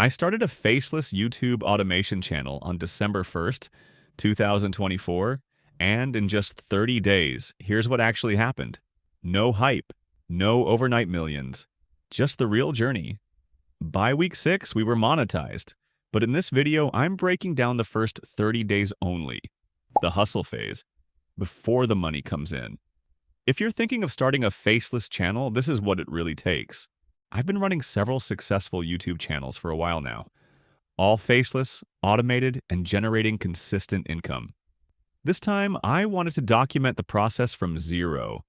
I started a faceless YouTube automation channel on December 1st, 2024, and in just 30 days, here's what actually happened. No hype, no overnight millions, just the real journey. By week 6, we were monetized, but in this video, I'm breaking down the first 30 days only, the hustle phase, before the money comes in. If you're thinking of starting a faceless channel, this is what it really takes. I've been running several successful YouTube channels for a while now, all faceless, automated, and generating consistent income. This time, I wanted to document the process from zero,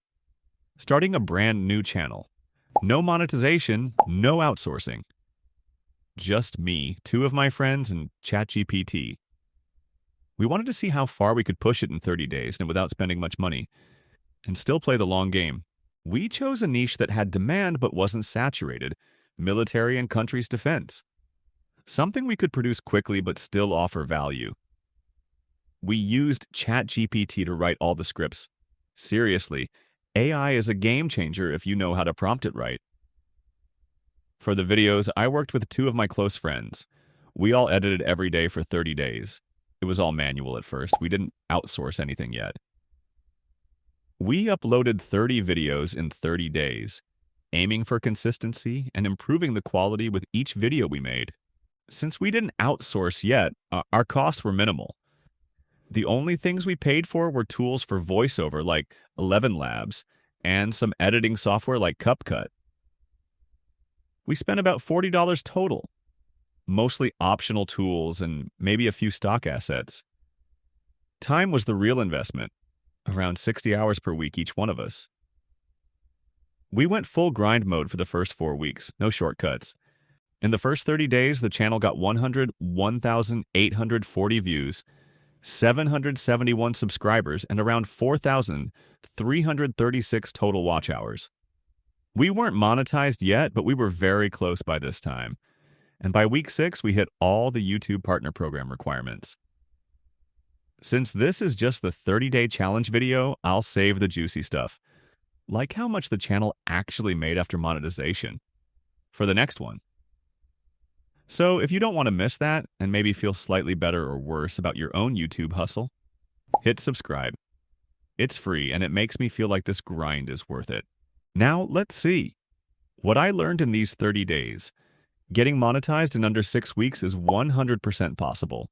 starting a brand new channel. No monetization, no outsourcing. Just me, 2 of my friends, and ChatGPT. We wanted to see how far we could push it in 30 days and without spending much money, and still play the long game. We chose a niche that had demand but wasn't saturated: military and country's defense. Something we could produce quickly but still offer value. We used ChatGPT to write all the scripts. Seriously, AI is a game changer if you know how to prompt it right. For the videos, I worked with 2 of my close friends. We all edited every day for 30 days. It was all manual at first. We didn't outsource anything yet. We uploaded 30 videos in 30 days, aiming for consistency and improving the quality with each video we made. Since we didn't outsource yet, our costs were minimal. The only things we paid for were tools for voiceover like 11 Labs and some editing software like CapCut. We spent about $40 total, mostly optional tools and maybe a few stock assets. Time was the real investment, around 60 hours per week each one of us. We went full grind mode for the first 4 weeks, no shortcuts. In the first 30 days, the channel got 101,840 views, 771 subscribers, and around 4,336 total watch hours. We weren't monetized yet, but we were very close by this time. And by week 6, we hit all the YouTube Partner Program requirements. Since this is just the 30-day challenge video, I'll save the juicy stuff, like how much the channel actually made after monetization, for the next one. So if you don't want to miss that and maybe feel slightly better or worse about your own YouTube hustle, hit subscribe. It's free and it makes me feel like this grind is worth it. Now let's see. What I learned in these 30 days. Getting monetized in under 6 weeks is 100% possible,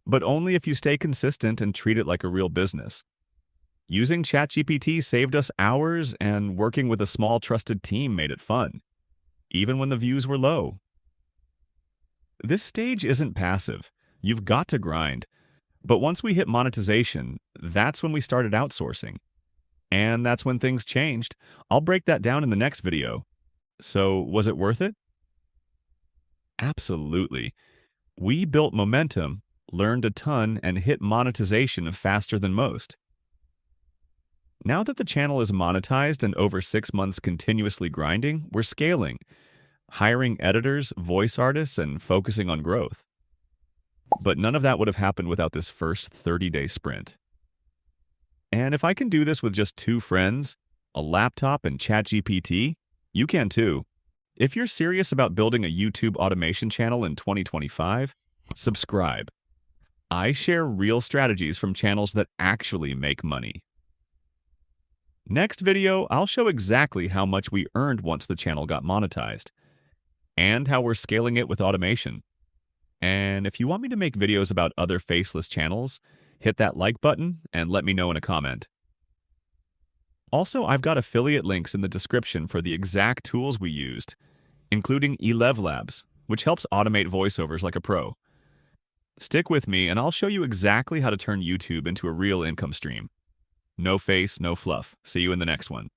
but only if you stay consistent and treat it like a real business. Using ChatGPT saved us hours, and working with a small trusted team made it fun, even when the views were low. This stage isn't passive. You've got to grind. But once we hit monetization, that's when we started outsourcing. And that's when things changed. I'll break that down in the next video. So, was it worth it? Absolutely. We built momentum, learned a ton, and hit monetization faster than most. Now that the channel is monetized and over 6 months continuously grinding, we're scaling, hiring editors, voice artists, and focusing on growth. But none of that would have happened without this first 30-day sprint. And if I can do this with just 2 friends, a laptop, and ChatGPT, you can too. If you're serious about building a YouTube automation channel in 2025, subscribe. I share real strategies from channels that actually make money. Next video, I'll show exactly how much we earned once the channel got monetized, and how we're scaling it with automation. And if you want me to make videos about other faceless channels, hit that like button and let me know in a comment. Also, I've got affiliate links in the description for the exact tools we used, including 11 Labs, which helps automate voiceovers like a pro. Stick with me and I'll show you exactly how to turn YouTube into a real income stream. No face, no fluff. See you in the next one.